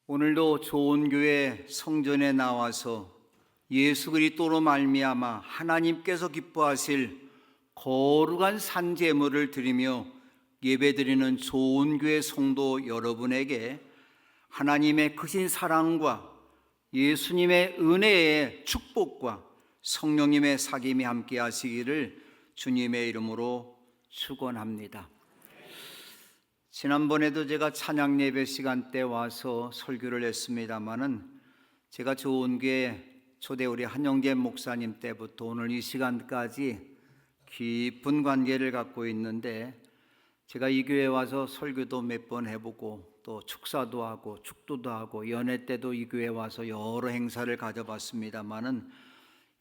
오늘도 좋은 교회 성전에 나와서 예수 그리스도로 말미암아 하나님께서 기뻐하실 거룩한 산 제물을 드리며 예배드리는 좋은 교회 성도 여러분에게 하나님의 크신 사랑과 예수님의 은혜의 축복과 성령님의 사귐이 함께 하시기를 주님의 이름으로 축원합니다. 지난번에도 제가 찬양 예배 시간 때 와서 설교를 했습니다마는 제가 좋은 교회 초대 우리 한영재 목사님 때부터 오늘 이 시간까지 깊은 관계를 갖고 있는데, 제가 이 교회에 와서 설교도 몇 번 해보고 또 축사도 하고 축도도 하고 연회 때도 이 교회에 와서 여러 행사를 가져봤습니다마는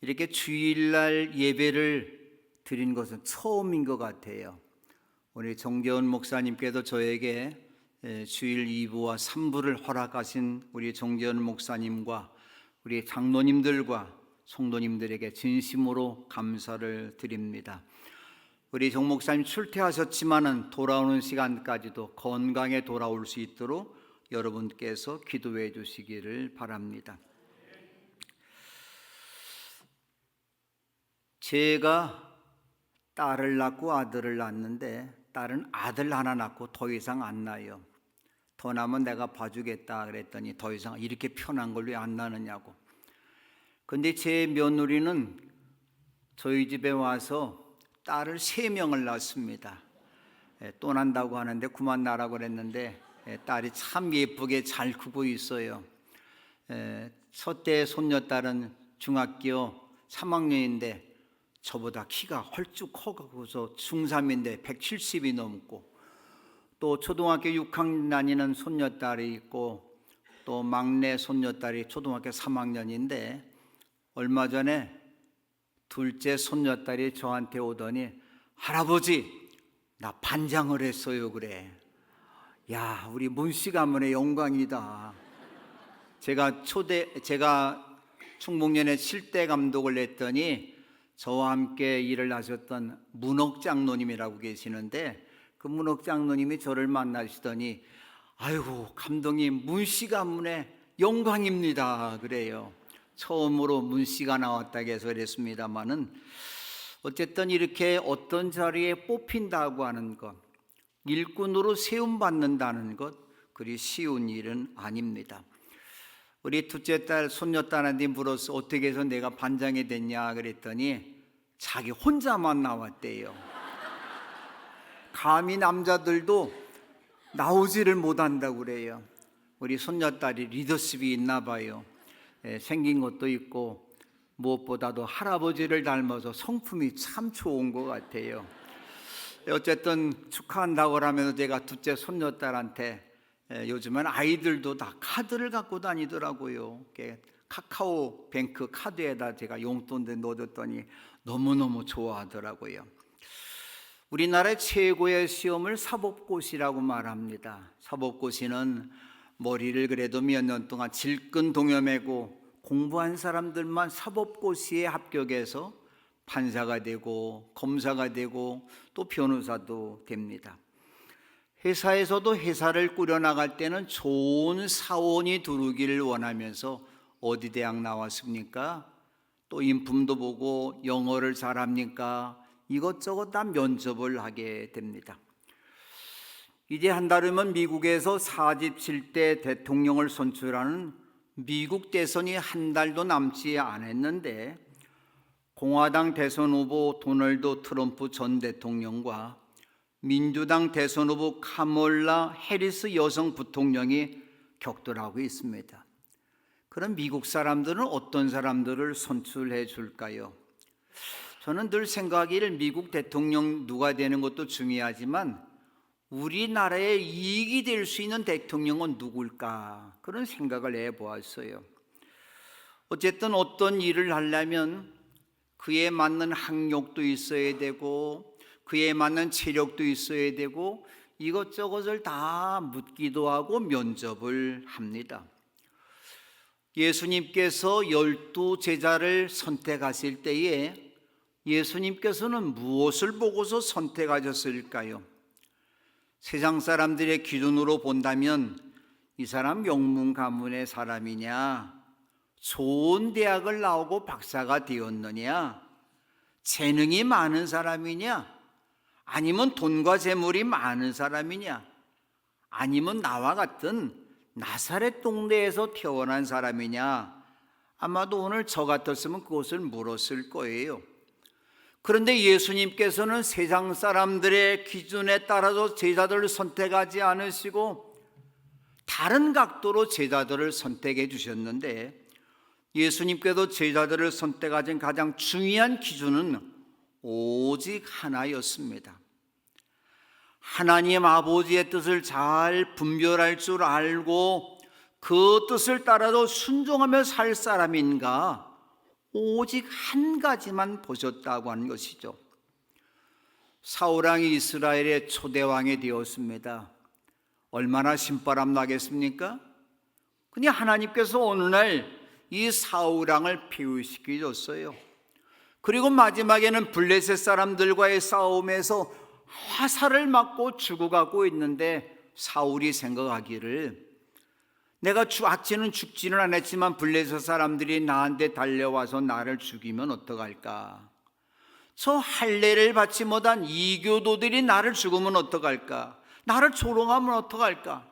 이렇게 주일날 예배를 드린 것은 처음인 것 같아요. 우리 정재원 목사님께서 저에게 주일 2부와 3부를 허락하신 우리 정재원 목사님과 우리 장로님들과 성도님들에게 진심으로 감사를 드립니다. 우리 정 목사님 출퇴하셨지만은 돌아오는 시간까지도 건강에 돌아올 수 있도록 여러분께서 기도해 주시기를 바랍니다. 제가 딸을 낳고 아들을 낳았는데 딸은 아들 하나 낳고 더 이상 안 낳아요. 더 낳으면 내가 봐주겠다 그랬더니 더 이상 이렇게 편한 걸 왜 안 낳느냐고. 근데 제 며느리는 저희 집에 와서 딸을 3명을 낳았습니다. 또 난다고 하는데 그만 낳으라고 그랬는데 딸이 참 예쁘게 잘 크고 있어요. 첫째 손녀딸은 중학교 3학년인데 저보다 키가 헐쭉 커가고서 중3인데 170이 넘고, 또 초등학교 6학년 다니는 손녀딸이 있고, 또 막내 손녀딸이 초등학교 3학년인데 얼마 전에 둘째 손녀딸이 저한테 오더니 할아버지 나 반장을 했어요 그래. 야, 우리 문씨 가문의 영광이다. 제가 충북연에 7대 감독을 했더니 저와 함께 일을 하셨던 문옥 장로님이라고 계시는데, 그 문옥 장로님이 저를 만나시더니 아이고 감독님 문씨 가문의 영광입니다 그래요. 처음으로 문씨가 나왔다고 해서 그랬습니다마는 어쨌든 이렇게 어떤 자리에 뽑힌다고 하는 것, 일꾼으로 세움받는다는 것, 그리 쉬운 일은 아닙니다. 우리 둘째 딸 손녀딸한테 물어서 어떻게 해서 내가 반장이 됐냐 그랬더니 자기 혼자만 나왔대요. 감히 남자들도 나오지를 못한다고 그래요. 우리 손녀딸이 리더십이 있나 봐요. 생긴 것도 있고 무엇보다도 할아버지를 닮아서 성품이 참 좋은 것 같아요. 어쨌든 축하한다고 하면서 제가 둘째 손녀딸한테 요즘은 아이들도 다 카드를 갖고 다니더라고요. 카카오 뱅크 카드에다 제가 용돈을 넣어줬더니 너무너무 좋아하더라고요. 우리나라의 최고의 시험을 사법고시라고 말합니다. 사법고시는 머리를 그래도 몇 년 동안 질끈동여매고 공부한 사람들만 사법고시에 합격해서 판사가 되고 검사가 되고 또 변호사도 됩니다. 회사에서도 회사를 꾸려나갈 때는 좋은 사원이 들어오기를 원하면서 어디 대학 나왔습니까? 또 인품도 보고 영어를 잘합니까? 이것저것 다 면접을 하게 됩니다. 이제 한 달이면 미국에서 47대 대통령을 선출하는 미국 대선이 한 달도 남지 않았는데, 공화당 대선 후보 도널드 트럼프 전 대통령과 민주당 대선 후보 카멀라 해리스 여성 부통령이 격돌하고 있습니다. 그럼 미국 사람들은 어떤 사람들을 선출해 줄까요? 저는 늘 생각하기를 미국 대통령 누가 되는 것도 중요하지만 우리나라에 이익이 될 수 있는 대통령은 누굴까? 그런 생각을 해보았어요. 어쨌든 어떤 일을 하려면 그에 맞는 학력도 있어야 되고 그에 맞는 체력도 있어야 되고 이것저것을 다 묻기도 하고 면접을 합니다. 예수님께서 12 제자를 선택하실 때에 예수님께서는 무엇을 보고서 선택하셨을까요? 세상 사람들의 기준으로 본다면 이 사람 명문 가문의 사람이냐? 좋은 대학을 나오고 박사가 되었느냐? 재능이 많은 사람이냐? 아니면 돈과 재물이 많은 사람이냐? 아니면 나와 같은 나사렛 동네에서 태어난 사람이냐? 아마도 오늘 저 같았으면 그것을 물었을 거예요. 그런데 예수님께서는 세상 사람들의 기준에 따라서 제자들을 선택하지 않으시고 다른 각도로 제자들을 선택해 주셨는데, 예수님께서 제자들을 선택하신 가장 중요한 기준은 오직 하나였습니다. 하나님 아버지의 뜻을 잘 분별할 줄 알고 그 뜻을 따라서 순종하며 살 사람인가, 오직 한 가지만 보셨다고 하는 것이죠. 사울왕이 이스라엘의 초대왕이 되었습니다. 얼마나 신바람 나겠습니까? 그냥 하나님께서 어느 날 이 사울왕을 폐위시켜줬어요. 그리고 마지막에는 블레셋 사람들과의 싸움에서 화살을 맞고 죽어가고 있는데, 사울이 생각하기를 내가 죽지는 않았지만 블레셋 사람들이 나한테 달려와서 나를 죽이면 어떡할까? 저 할례를 받지 못한 이교도들이 나를 죽으면 어떡할까? 나를 조롱하면 어떡할까?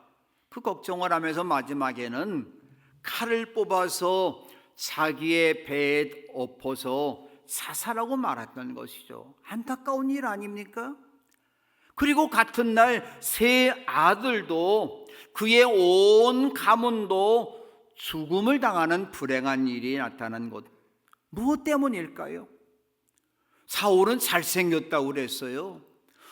그 걱정을 하면서 마지막에는 칼을 뽑아서 자기의 배에 엎어서 자살하고 말았던 것이죠. 안타까운 일 아닙니까? 그리고 같은 날 세 아들도, 그의 온 가문도 죽음을 당하는 불행한 일이 나타난 것, 무엇 때문일까요? 사울은 잘생겼다고 그랬어요.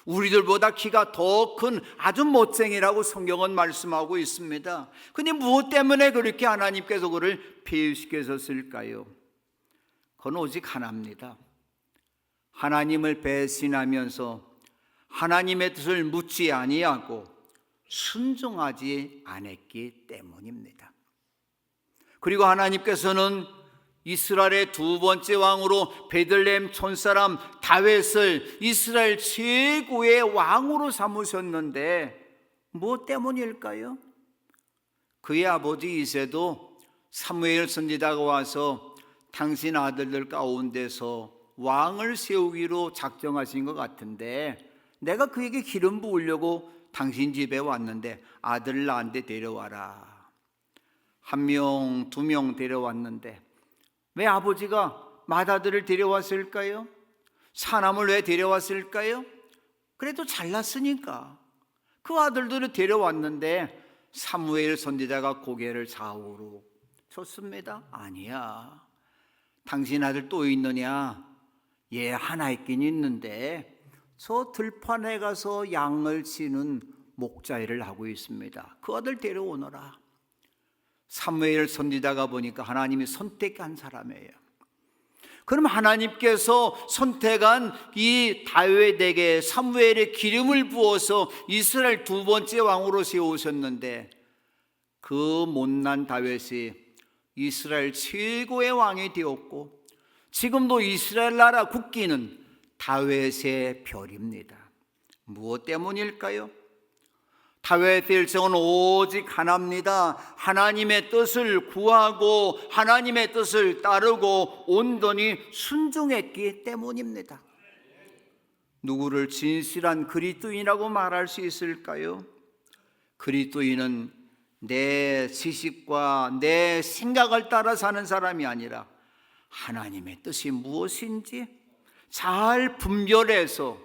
우리들보다 키가 더 큰 아주 멋쟁이라고 성경은 말씀하고 있습니다. 근데 무엇 때문에 그렇게 하나님께서 그를 폐위시키셨을까요? 그건 오직 하나입니다. 하나님을 배신하면서 하나님의 뜻을 묻지 아니하고 순종하지 않았기 때문입니다. 그리고 하나님께서는 이스라엘의 두 번째 왕으로 베들레헴 촌사람 다윗을 이스라엘 최고의 왕으로 삼으셨는데 무엇 때문일까요? 그의 아버지 이새도 사무엘 선지자가 와서 당신 아들들 가운데서 왕을 세우기로 작정하신 것 같은데, 내가 그에게 기름 부으려고 당신 집에 왔는데 아들을 나한테 데려와라. 1명, 2명 데려왔는데 왜 아버지가 맏아들을 데려왔을까요? 사남을 왜 데려왔을까요? 그래도 잘났으니까. 그 아들들을 데려왔는데 사무엘 선지자가 고개를 좌우로 쳤습니다. 아니야. 당신 아들 또 있느냐? 예, 하나 있긴 있는데 저 들판에 가서 양을 치는 목자 일을 하고 있습니다. 그 아들 데려오너라. 사무엘 선지자가 보니까 하나님이 선택한 사람이에요. 그럼 하나님께서 선택한 이 다윗에게 사무엘의 기름을 부어서 이스라엘 두 번째 왕으로 세우셨는데, 그 못난 다윗이 이스라엘 최고의 왕이 되었고 지금도 이스라엘 나라 국기는 다윗의 별입니다. 무엇 때문일까요? 다윗의 일정은 오직 하나입니다. 하나님의 뜻을 구하고 하나님의 뜻을 따르고 온전히 순종했기 때문입니다. 누구를 진실한 그리스도인이라고 말할 수 있을까요? 그리스도인은 내 지식과 내 생각을 따라 사는 사람이 아니라 하나님의 뜻이 무엇인지 잘 분별해서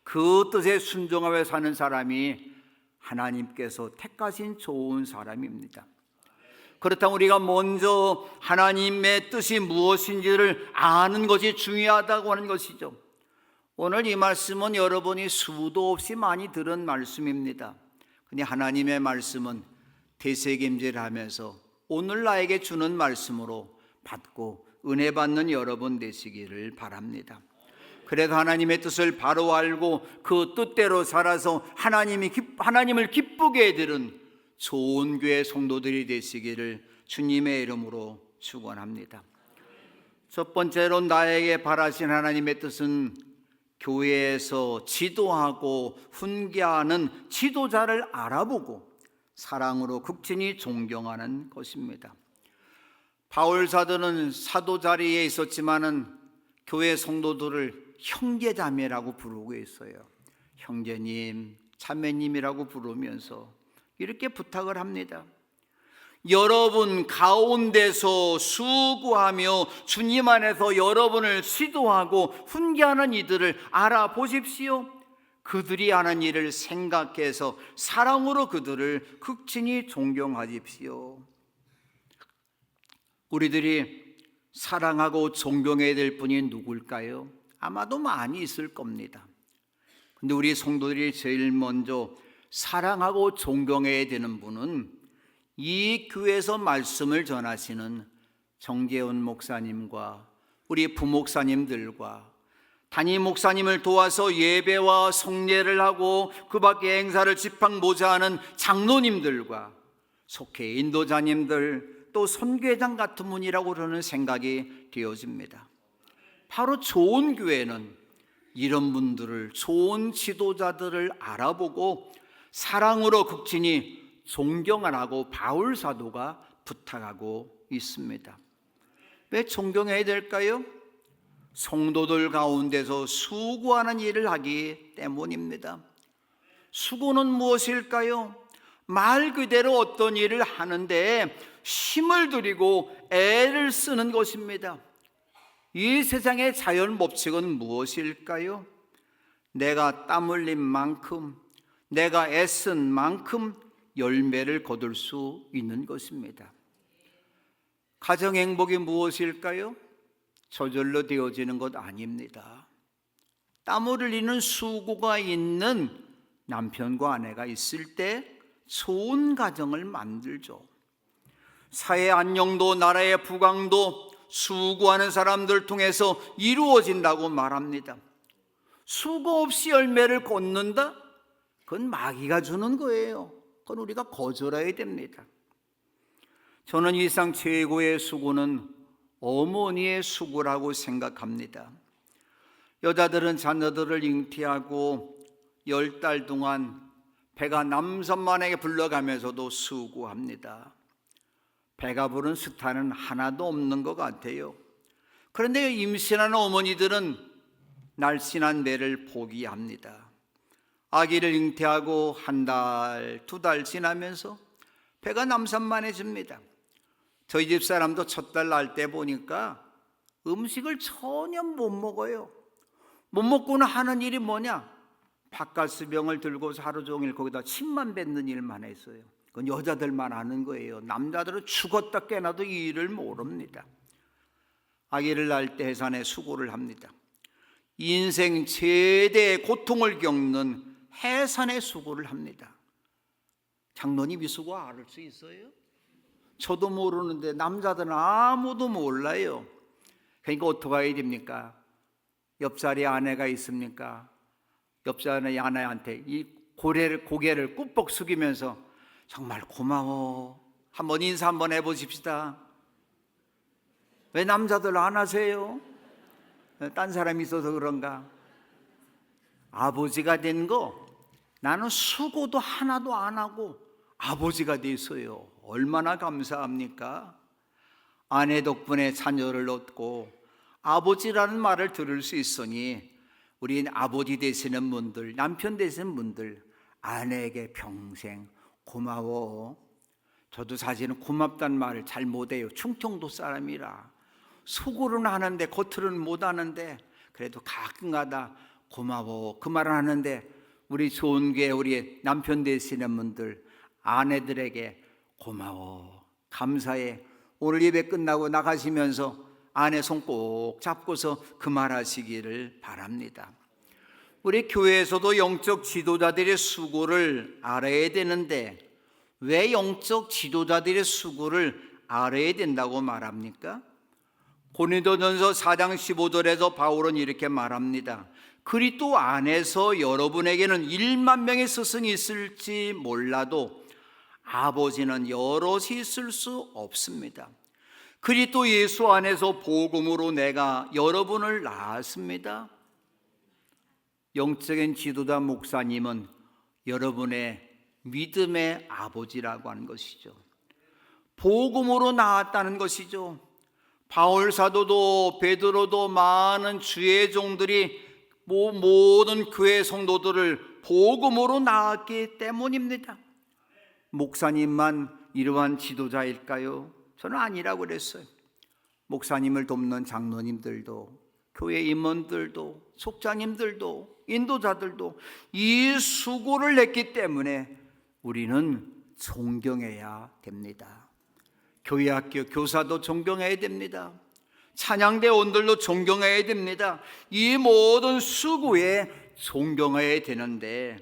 그 뜻에 순종하며 사는 사람이 하나님께서 택하신 좋은 사람입니다. 그렇다면 우리가 먼저 하나님의 뜻이 무엇인지를 아는 것이 중요하다고 하는 것이죠. 오늘 이 말씀은 여러분이 수도 없이 많이 들은 말씀입니다. 근데 하나님의 말씀은 되새김질하면서 오늘 나에게 주는 말씀으로 받고 은혜 받는 여러분 되시기를 바랍니다. 그래도 하나님의 뜻을 바로 알고 그 뜻대로 살아서 하나님을 기쁘게 해드리는 좋은 교회 성도들이 되시기를 주님의 이름으로 축원합니다. 첫 번째로 나에게 바라신 하나님의 뜻은 교회에서 지도하고 훈계하는 지도자를 알아보고 사랑으로 극진히 존경하는 것입니다. 바울 사도는 사도 자리에 있었지만은 교회 성도들을 형제자매라고 부르고 있어요. 형제님, 자매님이라고 부르면서 이렇게 부탁을 합니다. 여러분 가운데서 수고하며 주님 안에서 여러분을 시도하고 훈계하는 이들을 알아보십시오. 그들이 하는 일을 생각해서 사랑으로 그들을 극진히 존경하십시오. 우리들이 사랑하고 존경해야 될 분이 누굴까요? 아마도 많이 있을 겁니다. 근데 우리 성도들이 제일 먼저 사랑하고 존경해야 되는 분은 이 교회에서 말씀을 전하시는 정재훈 목사님과 우리 부목사님들과 담임 목사님을 도와서 예배와 성례를 하고 그 밖에 행사를 집행모자하는 장로님들과 속회 인도자님들 또 선교회장 같은 분이라고 그러는 생각이 되어집니다. 바로 좋은 교회는 이런 분들을, 좋은 지도자들을 알아보고 사랑으로 극진히 존경하라고 바울 사도가 부탁하고 있습니다. 왜 존경해야 될까요? 성도들 가운데서 수고하는 일을 하기 때문입니다. 수고는 무엇일까요? 말 그대로 어떤 일을 하는데 힘을 들이고 애를 쓰는 것입니다. 이 세상의 자연 법칙은 무엇일까요? 내가 땀 흘린 만큼, 내가 애쓴 만큼 열매를 거둘 수 있는 것입니다. 가정 행복이 무엇일까요? 저절로 되어지는 것 아닙니다. 땀을 흘리는 수고가 있는 남편과 아내가 있을 때 좋은 가정을 만들죠. 사회 안녕도 나라의 부강도 수고하는 사람들 통해서 이루어진다고 말합니다. 수고 없이 열매를 걷는다? 그건 마귀가 주는 거예요. 그건 우리가 거절해야 됩니다. 저는 이 세상 최고의 수고는 어머니의 수고라고 생각합니다. 여자들은 자녀들을 잉태하고 10달 동안 배가 남선만에게 불러가면서도 수고합니다. 배가 부른 스타는 하나도 없는 것 같아요. 그런데 임신하는 어머니들은 날씬한 배를 포기합니다. 아기를 잉태하고 1달, 2달 지나면서 배가 남산만해집니다. 저희 집 사람도 첫 달 날 때 보니까 음식을 전혀 못 먹어요. 못 먹고는 하는 일이 뭐냐? 팥가스병을 들고서 하루 종일 거기다 침만 뱉는 일만 했어요. 그건 여자들만 하는 거예요. 남자들은 죽었다 깨나도 이 일을 모릅니다. 아기를 낳을 때 해산에 수고를 합니다. 인생 최대의 고통을 겪는 해산의 수고를 합니다. 장로님 이 수고 알 수 있어요? 저도 모르는데 남자들은 아무도 몰라요. 그러니까 어떻게 해야 됩니까? 옆자리에 아내가 있습니까? 옆자리에 아내한테 이 고개를 꾹뻑 숙이면서 정말 고마워. 한번 인사 한번 해보십시다. 왜 남자들 안 하세요? 딴 사람이 있어서 그런가? 아버지가 된 거 나는 수고도 하나도 안 하고 아버지가 됐어요. 얼마나 감사합니까? 아내 덕분에 자녀를 얻고 아버지라는 말을 들을 수 있으니 우리 아버지 되시는 분들, 남편 되시는 분들 아내에게 평생 고마워. 저도 사실은 고맙다는 말을 잘 못해요. 충청도 사람이라 속으로는 하는데 겉으로는 못하는데 그래도 가끔가다 고마워 그 말을 하는데 우리 좋은 게 우리 남편 되시는 분들 아내들에게 고마워 감사해. 오늘 예배 끝나고 나가시면서 아내 손 꼭 잡고서 그 말하시기를 바랍니다. 우리 교회에서도 영적 지도자들의 수고를 알아야 되는데 왜 영적 지도자들의 수고를 알아야 된다고 말합니까? 고린도전서 4장 15절에서 바울은 이렇게 말합니다. 그리스도 안에서 여러분에게는 1만 명의 스승이 있을지 몰라도 아버지는 여럿이 있을 수 없습니다. 그리스도 예수 안에서 복음으로 내가 여러분을 낳았습니다. 영적인 지도자 목사님은 여러분의 믿음의 아버지라고 하는 것이죠. 복음으로 나왔다는 것이죠. 바울 사도도 베드로도 많은 주의 종들이 모든 교회 성도들을 복음으로 낳았기 때문입니다. 목사님만 이러한 지도자일까요? 저는 아니라고 그랬어요. 목사님을 돕는 장로님들도, 교회 임원들도, 속자님들도, 인도자들도 이 수고를 냈기 때문에 우리는 존경해야 됩니다. 교회학교 교사도 존경해야 됩니다. 찬양대원들도 존경해야 됩니다. 이 모든 수고에 존경해야 되는데,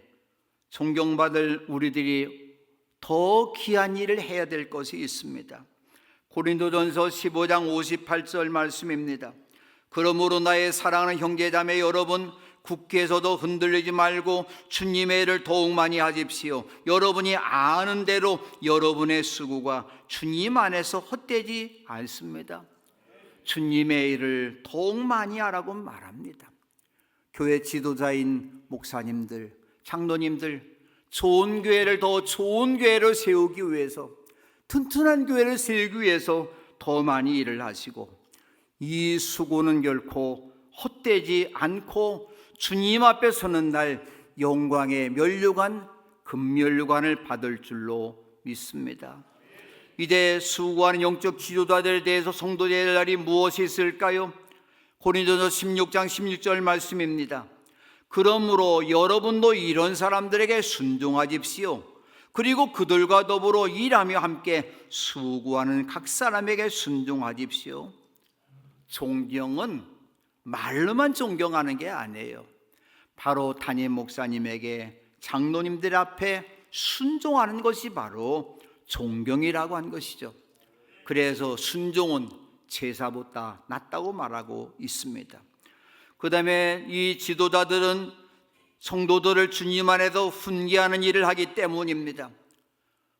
존경받을 우리들이 더 귀한 일을 해야 될 것이 있습니다. 고린도전서 15장 58절 말씀입니다. 그러므로 나의 사랑하는 형제자매 여러분, 국회에서도 흔들리지 말고 주님의 일을 더욱 많이 하십시오. 여러분이 아는 대로 여러분의 수고가 주님 안에서 헛되지 않습니다. 주님의 일을 더욱 많이 하라고 말합니다. 교회 지도자인 목사님들, 장로님들, 좋은 교회를 더 좋은 교회로 세우기 위해서, 튼튼한 교회를 세우기 위해서 더 많이 일을 하시고, 이 수고는 결코 헛되지 않고 주님 앞에 서는 날 영광의 면류관, 금면류관을 받을 줄로 믿습니다. 이제 수고하는 영적 지도자들에 대해서 성도되어야 할 날이 무엇이 있을까요? 고린도전서 16장 16절 말씀입니다. 그러므로 여러분도 이런 사람들에게 순종하십시오. 그리고 그들과 더불어 일하며 함께 수고하는 각 사람에게 순종하십시오. 존경은 말로만 존경하는 게 아니에요. 바로 담임 목사님에게, 장로님들 앞에 순종하는 것이 바로 존경이라고 한 것이죠. 그래서 순종은 제사보다 낫다고 말하고 있습니다. 그 다음에 이 지도자들은 성도들을 주님 안에서 훈계하는 일을 하기 때문입니다.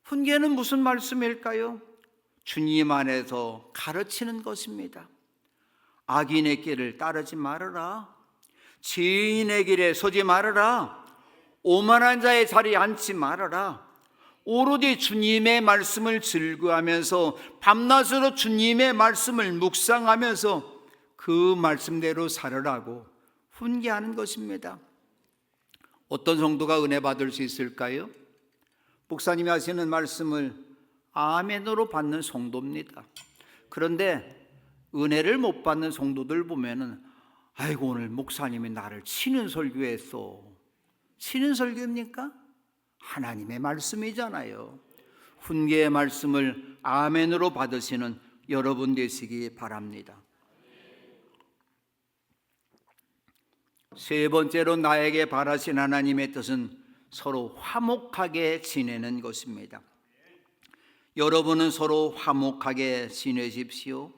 훈계는 무슨 말씀일까요? 주님 안에서 가르치는 것입니다. 악인의 길을 따르지 말아라. 죄인의 길에 서지 말아라. 오만한 자의 자리에 앉지 말아라. 오로지 주님의 말씀을 즐거워하면서 밤낮으로 주님의 말씀을 묵상하면서 그 말씀대로 살으라고 훈계하는 것입니다. 어떤 성도가 은혜 받을 수 있을까요? 목사님이 하시는 말씀을 아멘으로 받는 성도입니다. 그런데 은혜를 못 받는 성도들 보면은, 아이고 오늘 목사님이 나를 치는 설교했어. 치는 설교입니까? 하나님의 말씀이잖아요. 훈계의 말씀을 아멘으로 받으시는 여러분 되시기 바랍니다. 세 번째로 나에게 바라신 하나님의 뜻은 서로 화목하게 지내는 것입니다. 여러분은 서로 화목하게 지내십시오.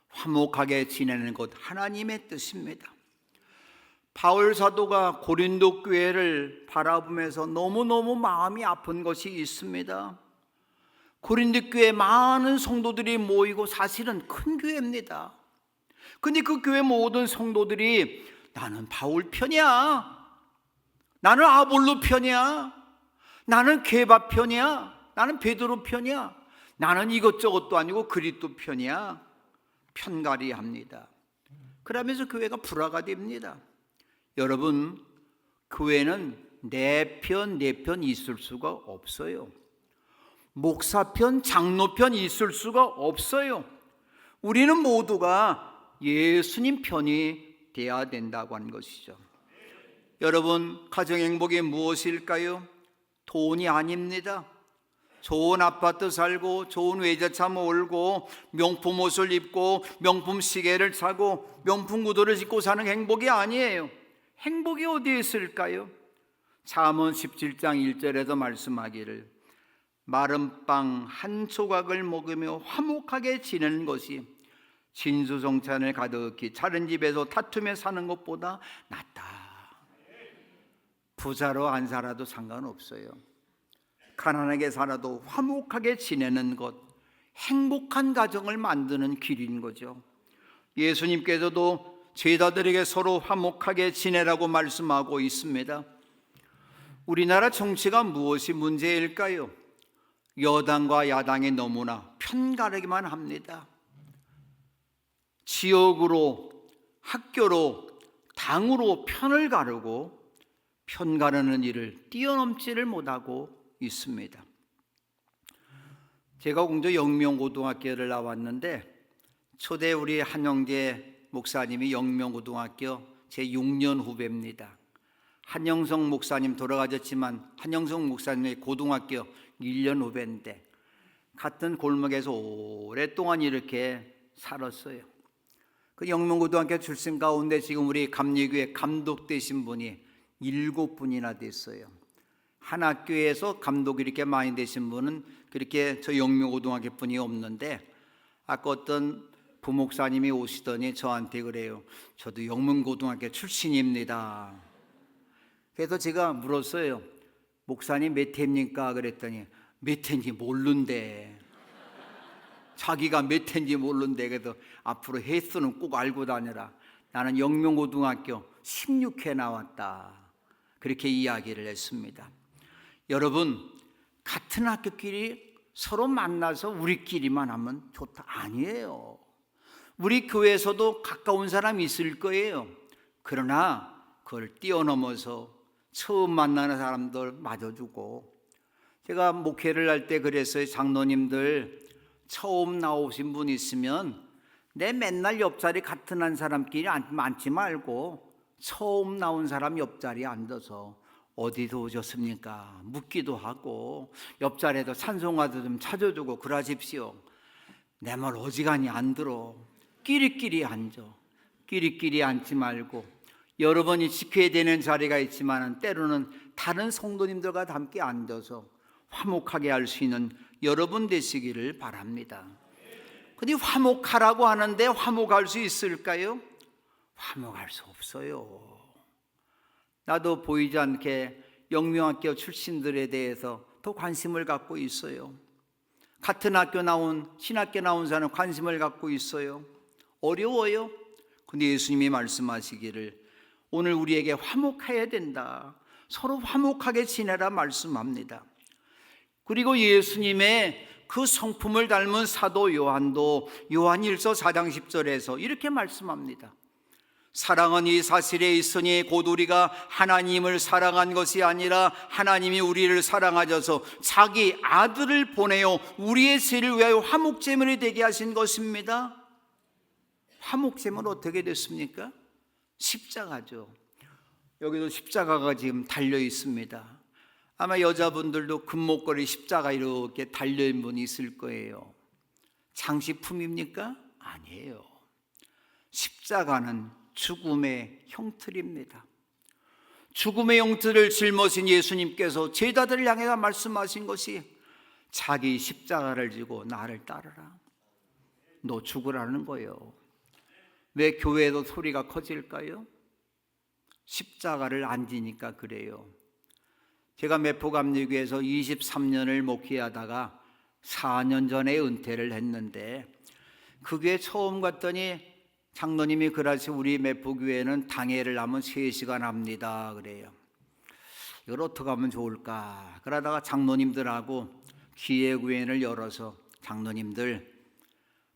화목하게 지내는 것, 하나님의 뜻입니다. 바울 사도가 고린도 교회를 바라보면서 너무너무 마음이 아픈 것이 있습니다. 고린도 교회에 많은 성도들이 모이고 사실은 큰 교회입니다. 근데 그 교회 모든 성도들이 나는 바울 편이야, 나는 아볼로 편이야, 나는 게바 편이야, 나는 베드로 편이야, 나는 이것저것도 아니고 그리스도 편이야, 편가리 합니다. 그러면서 교회가 불화가 됩니다. 여러분, 교회는 내 편 있을 수가 없어요. 목사 편, 장로 편 있을 수가 없어요. 우리는 모두가 예수님 편이 되어야 된다고 하는 것이죠. 여러분, 가정 행복이 무엇일까요? 돈이 아닙니다. 좋은 아파트 살고 좋은 외제차 몰고 명품 옷을 입고 명품 시계를 차고 명품 구두를 신고 사는 행복이 아니에요. 행복이 어디에 있을까요? 잠언 17장 1절에도 말씀하기를 마른 빵 한 조각을 먹으며 화목하게 지내는 것이 진수성찬을 가득히 차린 집에서 다투며 사는 것보다 낫다. 부자로 안 살아도 상관없어요. 가난하게 살아도 화목하게 지내는 것, 행복한 가정을 만드는 길인 거죠. 예수님께서도 제자들에게 서로 화목하게 지내라고 말씀하고 있습니다. 우리나라 정치가 무엇이 문제일까요? 여당과 야당이 너무나 편가르기만 합니다. 지역으로, 학교로, 당으로 편을 가르고 편 가르는 일을 뛰어넘지를 못하고 있습니다. 제가 공주 영명고등학교를 나왔는데 초대 우리 한영재 목사님이 영명고등학교 제 6년 후배입니다. 한영성 목사님 돌아가셨지만 한영성 목사님의 고등학교 1년 후배인데 같은 골목에서 오랫동안 이렇게 살았어요. 그 영명고등학교 출신 가운데 지금 우리 감리교회 감독 되신 분이 7분이나 됐어요. 한 학교에서 감독이 이렇게 많이 되신 분은 그렇게 저 영명고등학교 분이 없는데 아까 어떤 부목사님이 오시더니 저한테 그래요. 저도 영명고등학교 출신입니다. 그래서 제가 물었어요. 목사님 몇 해입니까? 그랬더니 몇 해인지 모른대. 자기가 몇 해인지 모른대. 그래서 앞으로 횟수는 꼭 알고 다녀라. 나는 영명고등학교 16회 나왔다. 그렇게 이야기를 했습니다. 여러분, 같은 학교끼리 서로 만나서 우리끼리만 하면 좋다. 아니에요. 우리 교회에서도 가까운 사람이 있을 거예요. 그러나 그걸 뛰어넘어서 처음 만나는 사람들 맞아주고, 제가 목회를 할 때 그랬어요. 장로님들 처음 나오신 분 있으면 내 맨날 옆자리 같은 한 사람끼리 앉지 말고 처음 나온 사람 옆자리에 앉아서 어디서 오셨습니까? 묻기도 하고 옆자리에도 찬송가도 좀 찾아주고 그러십시오. 내 말 어지간히 안 들어. 끼리끼리 앉아. 끼리끼리 앉지 말고 여러분이 지켜야 되는 자리가 있지만 때로는 다른 성도님들과 함께 앉아서 화목하게 할 수 있는 여러분 되시기를 바랍니다. 근데 화목하라고 하는데 화목할 수 있을까요? 화목할 수 없어요. 나도 보이지 않게 영명학교 출신들에 대해서 더 관심을 갖고 있어요. 같은 학교 나온, 신학교 나온 사람 관심을 갖고 있어요. 어려워요. 근데 예수님이 말씀하시기를 오늘 우리에게 화목해야 된다. 서로 화목하게 지내라 말씀합니다. 그리고 예수님의 그 성품을 닮은 사도 요한도 요한일서 4장 10절에서 이렇게 말씀합니다. 사랑은 이 사실에 있으니 곧 우리가 하나님을 사랑한 것이 아니라 하나님이 우리를 사랑하셔서 자기 아들을 보내어 우리의 죄를 위하여 화목제물이 되게 하신 것입니다. 화목제물은 어떻게 됐습니까? 십자가죠. 여기도 십자가가 지금 달려 있습니다. 아마 여자분들도 금목걸이 십자가 이렇게 달려있는 분이 있을 거예요. 장식품입니까? 아니에요. 십자가는 죽음의 형틀입니다. 죽음의 형틀을 짊어진 예수님께서 제자들을 향해서 말씀하신 것이 자기 십자가를 지고 나를 따르라. 너 죽으라는 거예요. 왜 교회에도 소리가 커질까요? 십자가를 안 지니까 그래요. 제가 매포감리교에서 23년을 목회하다가 4년 전에 은퇴를 했는데 그 교회 처음 갔더니 장로님이 그러시 우리 매포교회는 당회를 하면 3시간 합니다 그래요. 이걸 어떻게 하면 좋을까? 그러다가 장로님들하고 기회구회를 열어서 장로님들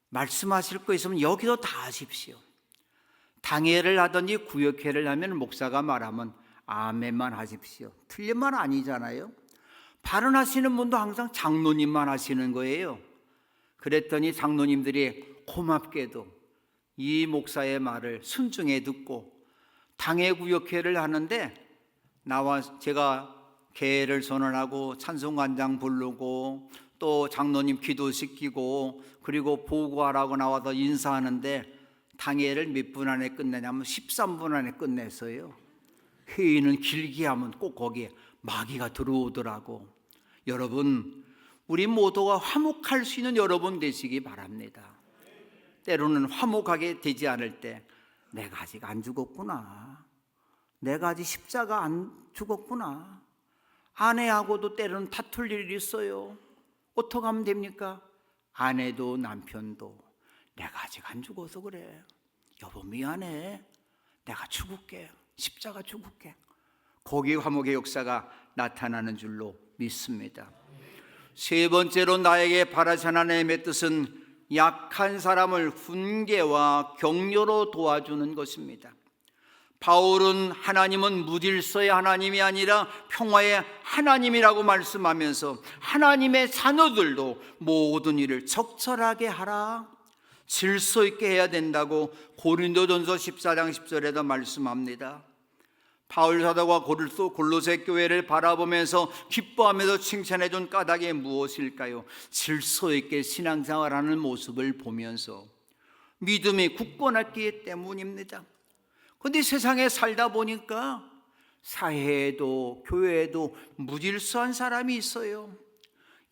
말씀하실 거 있으면 여기도 다 하십시오. 당회를 하든지 구역회를 하면 목사가 말하면 아멘만 하십시오. 틀린 말 아니잖아요. 발언하시는 분도 항상 장로님만 하시는 거예요. 그랬더니 장로님들이 고맙게도 이 목사의 말을 순종해 듣고 당회구역회를 하는데 나와 제가 개를 선언하고 찬송관장 부르고 또 장로님 기도시키고 그리고 보고하라고 나와서 인사하는데 당회를 몇 분 안에 끝내냐면 13분 안에 끝냈어요. 회의는 길게 하면 꼭 거기에 마귀가 들어오더라고. 여러분, 우리 모두가 화목할 수 있는 여러분 되시기 바랍니다. 때로는 화목하게 되지 않을 때 내가 아직 안 죽었구나. 내가 아직 십자가 안 죽었구나. 아내하고도 때로는 다툴 일이 있어요. 어떻게 하면 됩니까? 아내도 남편도 내가 아직 안 죽어서 그래. 여보 미안해. 내가 죽을게. 십자가 죽을게. 고기 화목의 역사가 나타나는 줄로 믿습니다. 세 번째로 나에게 바라신 하나님의 뜻은 약한 사람을 훈계와 격려로 도와주는 것입니다. 바울은 하나님은 무질서의 하나님이 아니라 평화의 하나님이라고 말씀하면서 하나님의 자녀들도 모든 일을 적절하게 하라, 질서 있게 해야 된다고 고린도전서 14장 10절에도 말씀합니다. 바울 사도가 골로새 교회를 바라보면서 기뻐하면서 칭찬해 준 까닭이 무엇일까요? 질서 있게 신앙생활하는 모습을 보면서 믿음이 굳건했기 때문입니다. 그런데 세상에 살다 보니까 사회에도 교회에도 무질서한 사람이 있어요.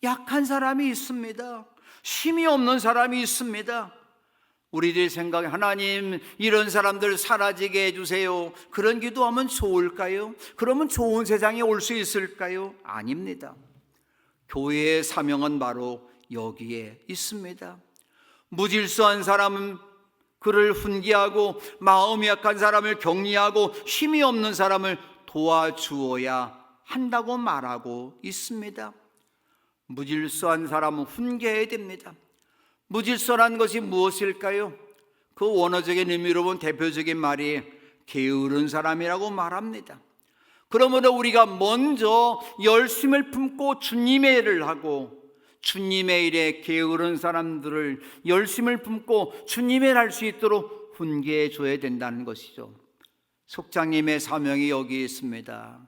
약한 사람이 있습니다. 힘이 없는 사람이 있습니다. 우리들이 생각해, 하나님 이런 사람들 사라지게 해주세요. 그런 기도하면 좋을까요? 그러면 좋은 세상이 올 수 있을까요? 아닙니다. 교회의 사명은 바로 여기에 있습니다. 무질서한 사람은 그를 훈계하고 마음이 약한 사람을 격려하고 힘이 없는 사람을 도와주어야 한다고 말하고 있습니다. 무질서한 사람은 훈계해야 됩니다. 무질서란 것이 무엇일까요? 그 원어적인 의미로 본 대표적인 말이 게으른 사람이라고 말합니다. 그러므로 우리가 먼저 열심을 품고 주님의 일을 하고 주님의 일에 게으른 사람들을 열심을 품고 주님의 일을 할 수 있도록 훈계해 줘야 된다는 것이죠. 속장님의 사명이 여기 있습니다.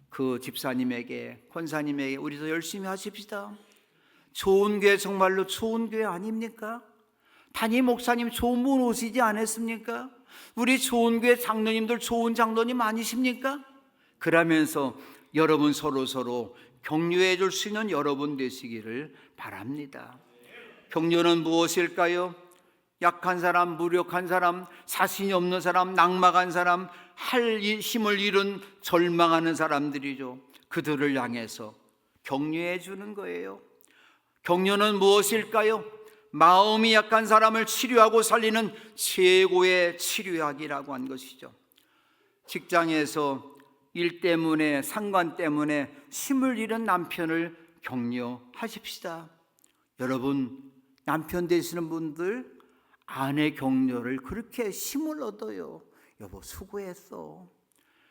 그 집사님에게, 권사님에게 우리도 열심히 하십시다. 좋은 교회, 정말로 좋은 교회 아닙니까? 담임 목사님 좋은 분 오시지 않았습니까? 우리 좋은 교회 장로님들 좋은 장로님 아니십니까? 그러면서 여러분 서로 격려해 줄 수 있는 여러분 되시기를 바랍니다. 격려는 무엇일까요? 약한 사람, 무력한 사람, 자신이 없는 사람, 낙막한 사람, 할 힘을 잃은 절망하는 사람들이죠. 그들을 향해서 격려해 주는 거예요. 격려는 무엇일까요? 마음이 약한 사람을 치료하고 살리는 최고의 치료약이라고 한 것이죠. 직장에서 일 때문에, 상관 때문에 힘을 잃은 남편을 격려하십시다. 여러분, 남편 되시는 분들 아내 격려를 그렇게 힘을 얻어요. 여보 수고했어.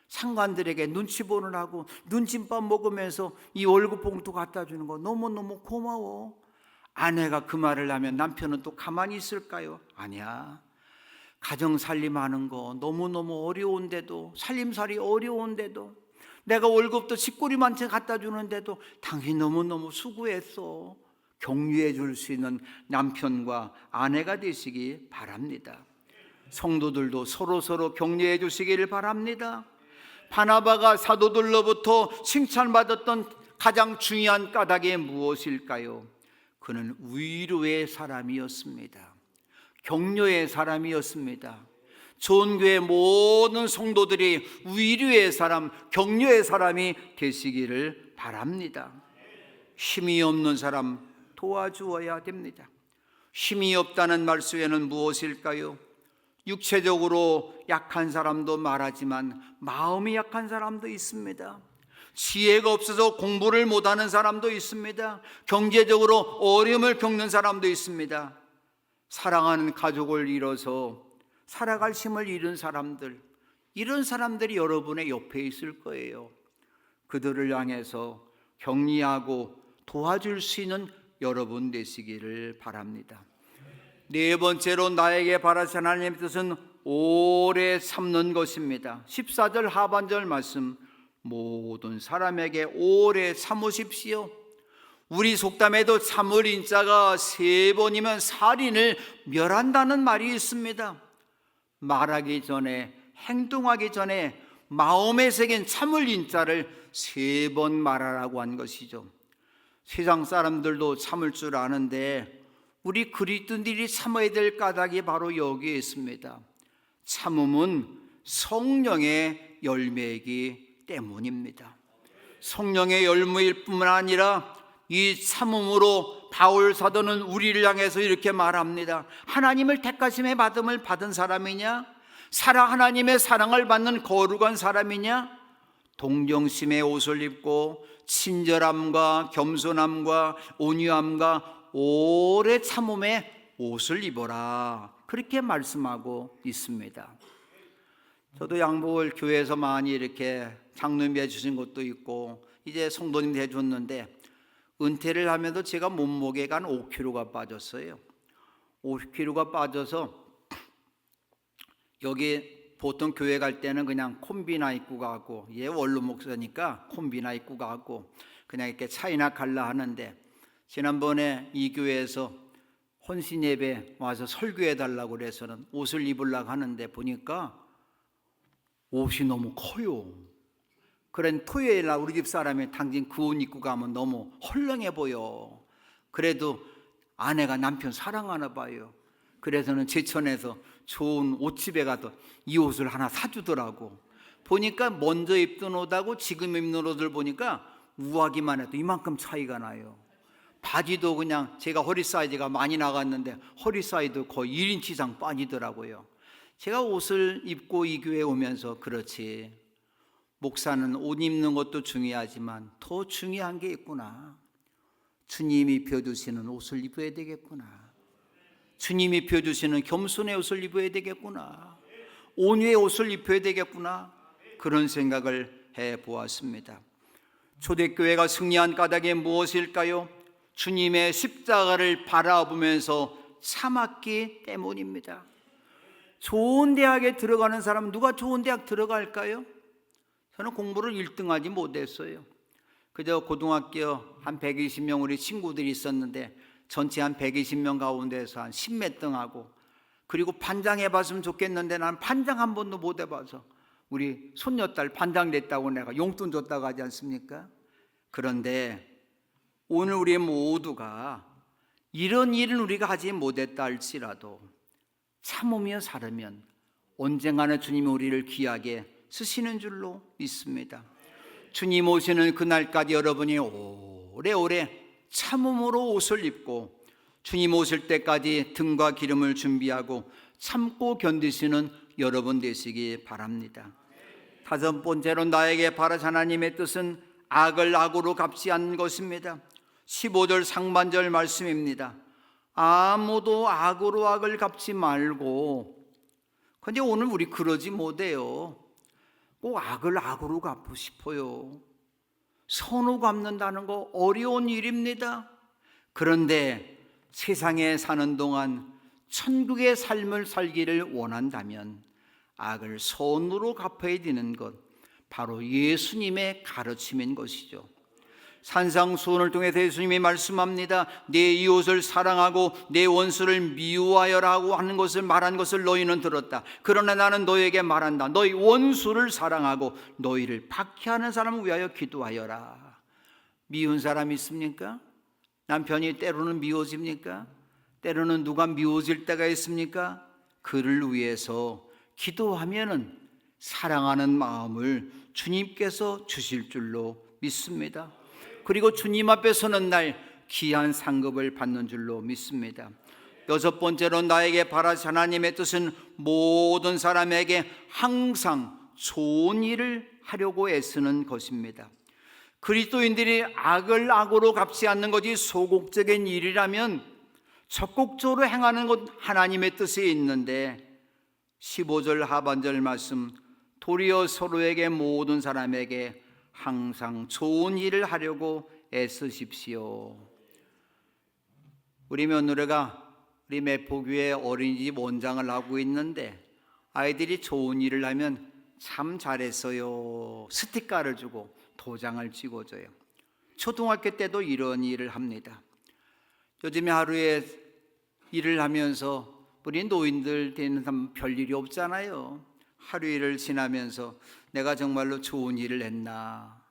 상관들에게 눈치 보느라고 눈칫밥 먹으면서 이 월급 봉투 갖다 주는 거 너무너무 고마워. 아내가 그 말을 하면 남편은 또 가만히 있을까요? 아니야. 가정 살림하는 거 너무너무 어려운데도, 살림살이 어려운데도, 내가 월급도 집구리만 채 갖다 주는데도 당신이 너무너무 수고했어. 격려해 줄 수 있는 남편과 아내가 되시기 바랍니다. 성도들도 서로 격려해 주시기를 바랍니다. 바나바가 사도들로부터 칭찬받았던 가장 중요한 까닭이 무엇일까요? 그는 위로의 사람이었습니다. 격려의 사람이었습니다. 좋은 교회 모든 성도들이 위로의 사람, 격려의 사람이 되시기를 바랍니다. 힘이 없는 사람 도와주어야 됩니다. 힘이 없다는 말 속에는 무엇일까요? 육체적으로 약한 사람도 말하지만 마음이 약한 사람도 있습니다. 지혜가 없어서 공부를 못하는 사람도 있습니다. 경제적으로 어려움을 겪는 사람도 있습니다. 사랑하는 가족을 잃어서 살아갈 힘을 잃은 사람들, 이런 사람들이 여러분의 옆에 있을 거예요. 그들을 향해서 격려하고 도와줄 수 있는 여러분 되시기를 바랍니다. 네 번째로 나에게 바라신 하나님의 뜻은 오래 참는 것입니다. 14절 하반절 말씀, 모든 사람에게 오래 참으십시오. 우리 속담에도 참을 인자가 3번이면 살인을 멸한다는 말이 있습니다. 말하기 전에, 행동하기 전에 마음에 새긴 참을 인자를 3번 말하라고 한 것이죠. 세상 사람들도 참을 줄 아는데 우리 그리스도인들이 참아야 될 까닭이 바로 여기에 있습니다. 참음은 성령의 열매이기 때문입니다. 성령의 열매일 뿐만 아니라 이 참음으로 바울 사도는 우리를 향해서 이렇게 말합니다. 하나님을 택하심의 받음을 받은 사람이냐? 하나님의 사랑을 받는 거룩한 사람이냐? 동정심의 옷을 입고 친절함과 겸손함과 온유함과 오래 참음의 옷을 입어라, 그렇게 말씀하고 있습니다. 저도 양복을 교회에서 많이 이렇게 장로님이 해주신 것도 있고 이제 성도님도 해줬는데, 은퇴를 하면서 제가 몸무게가 한 5kg가 빠졌어요. 5kg가 빠져서 여기 보통 교회 갈 때는 그냥 콤비나 입고 가고, 얘 원로 목사니까 콤비나 입고 가고 그냥 이렇게 차이나 갈라 하는데, 지난번에 이 교회에서 혼신 예배 와서 설교해 달라고 그래서는 옷을 입으려고 하는데 보니까 옷이 너무 커요. 그런 토요일 날 우리 집 사람이 당신 그 옷 입고 가면 너무 헐렁해 보여. 그래도 아내가 남편 사랑하나 봐요. 그래서는 제천에서 좋은 옷집에 가서 이 옷을 하나 사주더라고. 보니까 먼저 입던 옷하고 지금 입는 옷을 보니까 우하기만 해도 이만큼 차이가 나요. 바지도 그냥 제가 허리 사이즈가 많이 나갔는데 허리 사이즈 거의 1인치 이상 빠지더라고요. 제가 옷을 입고 이 교회에 오면서, 그렇지, 목사는 옷 입는 것도 중요하지만 더 중요한 게 있구나. 주님이 입혀주시는 옷을 입어야 되겠구나. 주님이 입혀주시는 겸손의 옷을 입어야 되겠구나. 온유의 옷을 입혀야 되겠구나. 그런 생각을 해보았습니다. 초대교회가 승리한 까닭이 무엇일까요? 주님의 십자가를 바라보면서 참았기 때문입니다. 좋은 대학에 들어가는 사람은 누가 좋은 대학 들어갈까요? 저는 공부를 1등하지 못했어요. 그저 고등학교 한 120명 우리 친구들이 있었는데 전체 한 120명 가운데서 한 10몇 등하고, 그리고 반장 해봤으면 좋겠는데 난 반장 한 번도 못 해봐서, 우리 손녀딸 반장 됐다고 내가 용돈 줬다고 하지 않습니까? 그런데 오늘 우리 모두가 이런 일은 우리가 하지 못했다 할지라도 참으며 살으면 언젠가는 주님이 우리를 귀하게 쓰시는 줄로 믿습니다. 주님 오시는 그날까지 여러분이 오래오래 참음으로 옷을 입고 주님 오실 때까지 등과 기름을 준비하고 참고 견디시는 여러분 되시기 바랍니다. 다섯 번째로, 나에게 바라신 하나님의 뜻은 악을 악으로 갚지 않는 것입니다. 15절 상반절 말씀입니다. 아무도 악으로 악을 갚지 말고. 근데 오늘 우리 그러지 못해요. 꼭 악을 악으로 갚고 싶어요. 선우 갚는다는 거 어려운 일입니다. 그런데 세상에 사는 동안 천국의 삶을 살기를 원한다면 악을 선으로 갚아야 되는 것, 바로 예수님의 가르침인 것이죠. 산상수훈을 통해서 예수님이 말씀합니다. 내 이웃을 사랑하고 내 원수를 미워하여라고 하는 것을 말한 것을 너희는 들었다. 그러나 나는 너희에게 말한다. 너희 원수를 사랑하고 너희를 박해하는 사람을 위하여 기도하여라. 미운 사람이 있습니까? 남편이 때로는 미워집니까? 때로는 누가 미워질 때가 있습니까? 그를 위해서 기도하면은 사랑하는 마음을 주님께서 주실 줄로 믿습니다. 그리고 주님 앞에 서는 날 귀한 상급을 받는 줄로 믿습니다. 여섯 번째로, 나에게 바라신 하나님의 뜻은 모든 사람에게 항상 좋은 일을 하려고 애쓰는 것입니다. 그리스도인들이 악을 악으로 갚지 않는 것이 소극적인 일이라면 적극적으로 행하는 것 하나님의 뜻에 있는데, 15절 하반절 말씀, 도리어 서로에게 모든 사람에게 항상 좋은 일을 하려고 애쓰십시오. 우리 며느리가 우리 매포교회 어린이집 원장을 하고 있는데, 아이들이 좋은 일을 하면 참 잘했어요 스티커를 주고 도장을 찍어줘요. 초등학교 때도 이런 일을 합니다. 요즘에 하루에 일을 하면서 우리 노인들 되는 사람 별일이 없잖아요. 하루 일을 지나면서 내가 정말로 좋은 일을 했나,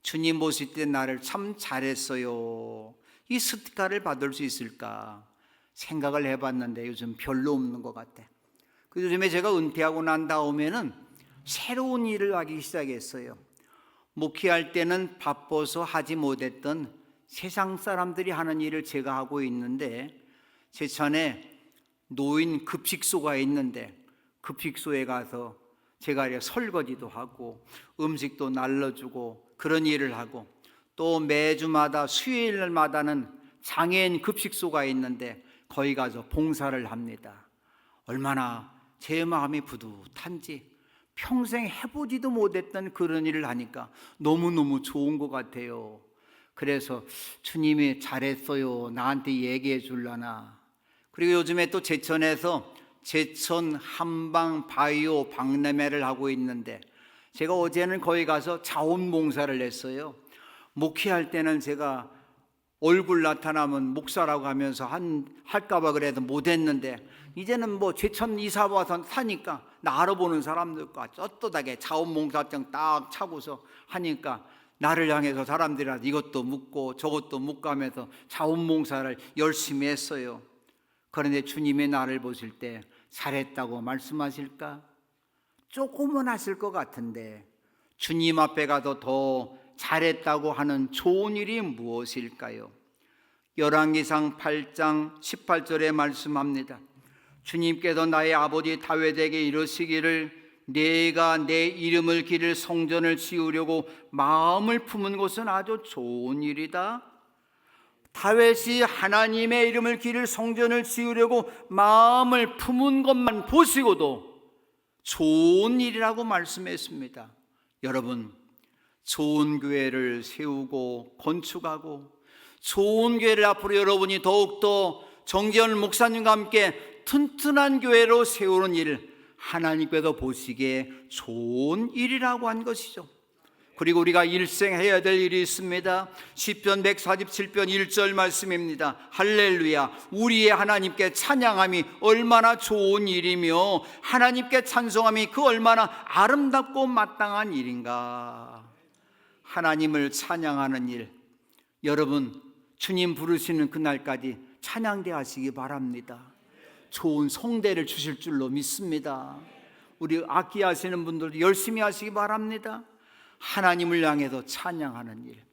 주님 모실 때 나를 참 잘했어요, 이 스티커를 받을 수 있을까 생각을 해봤는데 요즘 별로 없는 것 같아. 요즘에 제가 은퇴하고 난 다음에는 새로운 일을 하기 시작했어요. 목회할 때는 바빠서 하지 못했던 세상 사람들이 하는 일을 제가 하고 있는데, 제천에 노인 급식소가 있는데 급식소에 가서 제가 이렇게 설거지도 하고 음식도 날라주고 그런 일을 하고, 또 매주마다 수요일마다는 장애인 급식소가 있는데 거기 가서 봉사를 합니다. 얼마나 제 마음이 뿌듯한지, 평생 해보지도 못했던 그런 일을 하니까 너무너무 좋은 것 같아요. 그래서 주님이 잘했어요, 나한테 얘기해 줄라나. 그리고 요즘에 또 제천에서 제천 한방 바이오 박람회를 하고 있는데, 제가 어제는 거기 가서 자원봉사를 했어요. 목회할 때는 제가 얼굴 나타나면 목사라고 하면서 할까봐 그래도 못했는데, 이제는 뭐 제천 이사 와서 사니까 나 알아보는 사람들과 떳떳하게 자원봉사증 딱 차고서 하니까 나를 향해서 사람들이 이것도 묻고 저것도 묻고 하면서 자원봉사를 열심히 했어요. 그런데 주님이 나를 보실 때 잘했다고 말씀하실까? 조금은 하실 것 같은데, 주님 앞에 가서 더 잘했다고 하는 좋은 일이 무엇일까요? 열왕기상 8장 18절에 말씀합니다. 주님께서 나의 아버지 다윗에게 이르시기를 내가 내 이름을 기를 성전을 지으려고 마음을 품은 것은 아주 좋은 일이다. 다윗이 하나님의 이름을 기를 성전을 지으려고 마음을 품은 것만 보시고도 좋은 일이라고 말씀했습니다. 여러분, 좋은 교회를 세우고 건축하고 좋은 교회를 앞으로 여러분이 더욱더 정재원 목사님과 함께 튼튼한 교회로 세우는 일, 하나님께서 보시기에 좋은 일이라고 한 것이죠. 그리고 우리가 일생해야 될 일이 있습니다. 시편 147편 1절 말씀입니다. 할렐루야, 우리의 하나님께 찬양함이 얼마나 좋은 일이며 하나님께 찬송함이 그 얼마나 아름답고 마땅한 일인가. 하나님을 찬양하는 일, 여러분 주님 부르시는 그날까지 찬양대 하시기 바랍니다. 좋은 성대를 주실 줄로 믿습니다. 우리 악기 하시는 분들도 열심히 하시기 바랍니다. 하나님을 향해서 찬양하는 일,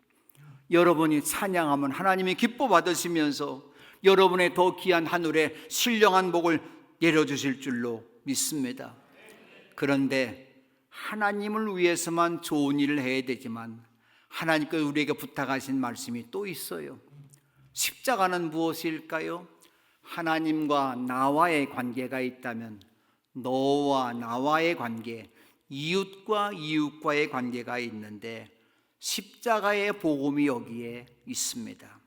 여러분이 찬양하면 하나님이 기뻐 받으시면서 여러분의 더 귀한 하늘에 신령한 복을 내려주실 줄로 믿습니다. 그런데 하나님을 위해서만 좋은 일을 해야 되지만 하나님께서 우리에게 부탁하신 말씀이 또 있어요. 십자가는 무엇일까요? 하나님과 나와의 관계가 있다면 너와 나와의 관계, 이웃과 이웃과의 관계가 있는데 십자가의 복음이 여기에 있습니다.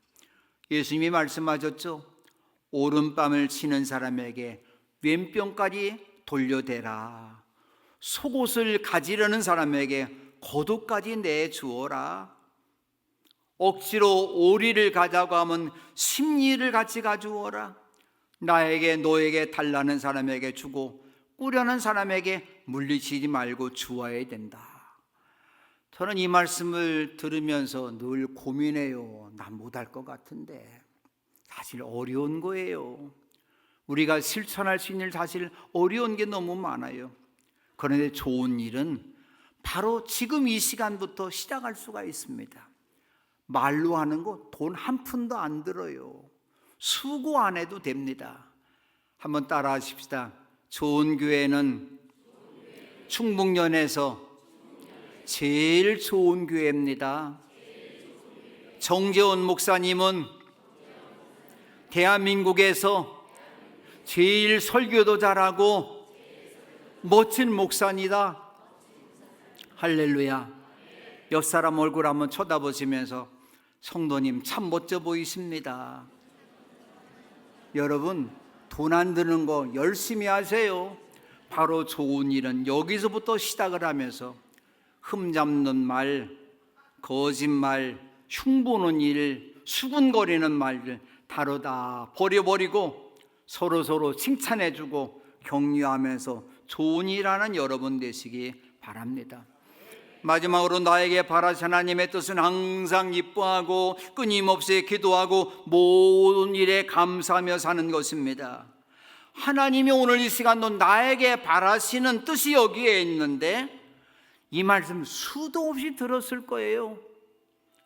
예수님이 말씀하셨죠. 오른뺨을 치는 사람에게 왼뺨까지 돌려대라. 속옷을 가지려는 사람에게 겉옷까지 내주어라. 억지로 오리를 가자고 하면 심리를 같이 가주어라. 나에게 너에게 달라는 사람에게 주고 꾸려는 사람에게 물리치지 말고 주어야 된다. 저는 이 말씀을 들으면서 늘 고민해요. 난 못할 것 같은데. 사실 어려운 거예요. 우리가 실천할 수 있는 일 사실 어려운 게 너무 많아요. 그런데 좋은 일은 바로 지금 이 시간부터 시작할 수가 있습니다. 말로 하는 거 돈 한 푼도 안 들어요. 수고 안 해도 됩니다. 한번 따라 하십시다. 좋은 교회는 충북연에서 제일 좋은 교회입니다. 정재원 목사님은 대한민국에서 제일 설교도 잘하고 멋진 목사니다. 할렐루야. 옆 사람 얼굴 한번 쳐다보시면서 성도님 참 멋져 보이십니다. 여러분, 돈 안 드는 거 열심히 하세요. 바로 좋은 일은 여기서부터 시작을 하면서 흠잡는 말, 거짓말, 흉보는 일, 수군거리는 말을 다루다 버려버리고 서로 칭찬해주고 격려하면서 좋은 일하는 여러분 되시기 바랍니다. 마지막으로 나에게 바라신 하나님의 뜻은 항상 기뻐하고 끊임없이 기도하고 모든 일에 감사하며 사는 것입니다. 하나님이 오늘 이 시간도 나에게 바라시는 뜻이 여기에 있는데 이 말씀 수도 없이 들었을 거예요.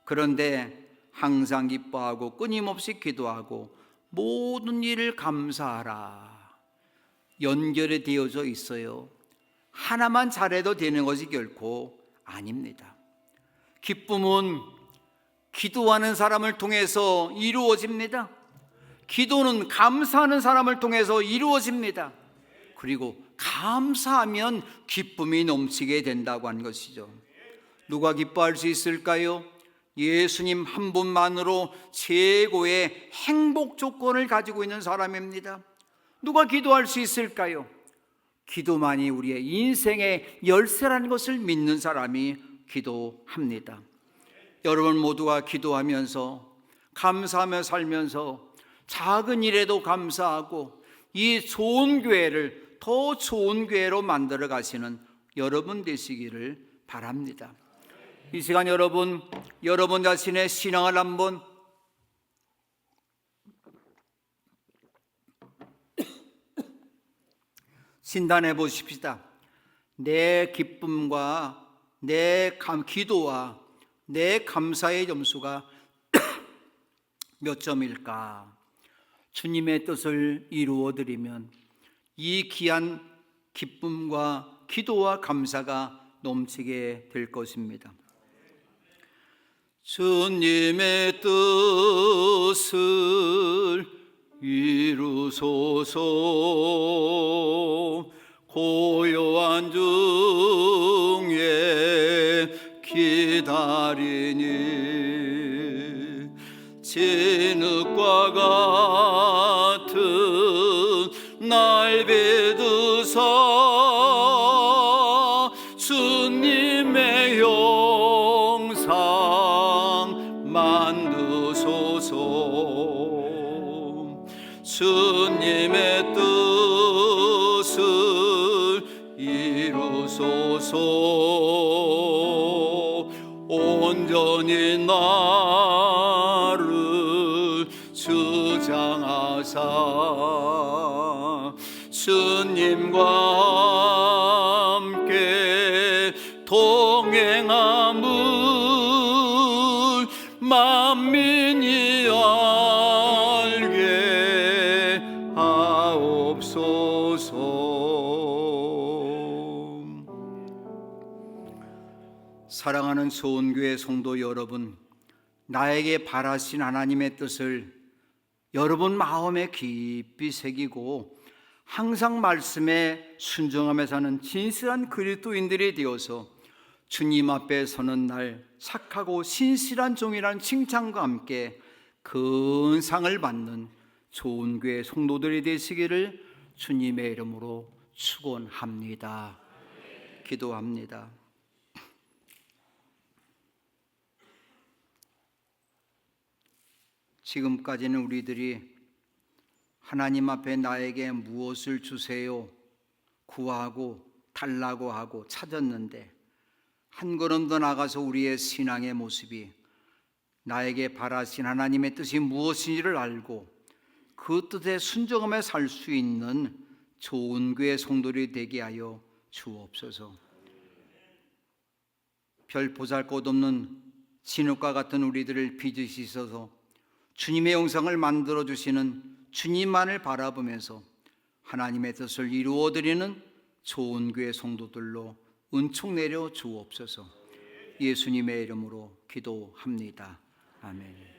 그런데 항상 기뻐하고 끊임없이 기도하고 모든 일을 감사하라. 연결이 되어져 있어요. 하나만 잘해도 되는 것이 결코 아닙니다. 기쁨은 기도하는 사람을 통해서 이루어집니다. 기도는 감사하는 사람을 통해서 이루어집니다. 그리고 감사하면 기쁨이 넘치게 된다고 한 것이죠. 누가 기뻐할 수 있을까요? 예수님 한 분만으로 최고의 행복 조건을 가지고 있는 사람입니다. 누가 기도할 수 있을까요? 기도만이 우리의 인생의 열쇠라는 것을 믿는 사람이 기도합니다. 여러분 모두가 기도하면서 감사하며 살면서 작은 일에도 감사하고 이 좋은 교회를 더 좋은 교회로 만들어 가시는 여러분 되시기를 바랍니다. 이 시간 여러분 자신의 신앙을 한번 진단해 보십시다. 내 기쁨과 내 기도와 내 감사의 점수가 몇 점일까? 주님의 뜻을 이루어드리면 이 귀한 기쁨과 기도와 감사가 넘치게 될 것입니다. 주님의 뜻을 이루소서. 고요한 중에 기다리니 진흙과 같은 날 믿으사 주님의 형상 만드소서. 주님의 뜻을 이루소서. 온전히 나를 주장하사 주님과 함께 동행함을 만민이 알게 하옵소서. 사랑하는 소원교회 성도 여러분, 나에게 바라신 하나님의 뜻을 여러분 마음에 깊이 새기고 항상 말씀에 순종하며 사는 진실한 그리스도인들이 되어서 주님 앞에 서는 날 착하고 신실한 종이라는 칭찬과 함께 큰 상을 받는 좋은 교회 성도들이 되시기를 주님의 이름으로 축원합니다. 기도합니다. 지금까지는 우리들이 하나님 앞에 나에게 무엇을 주세요 구하고 달라고 하고 찾았는데, 한 걸음 더 나가서 우리의 신앙의 모습이 나에게 바라신 하나님의 뜻이 무엇인지를 알고 그 뜻에 순종하며 살 수 있는 좋은 교회 성도들이 되게 하여 주옵소서. 별 보잘것없는 진흙과 같은 우리들을 빚으시소서. 주님의 영상을 만들어 주시는 주님만을 바라보면서 하나님의 뜻을 이루어드리는 좋은 교회 성도들로 은총 내려 주옵소서. 예수님의 이름으로 기도합니다. 아멘.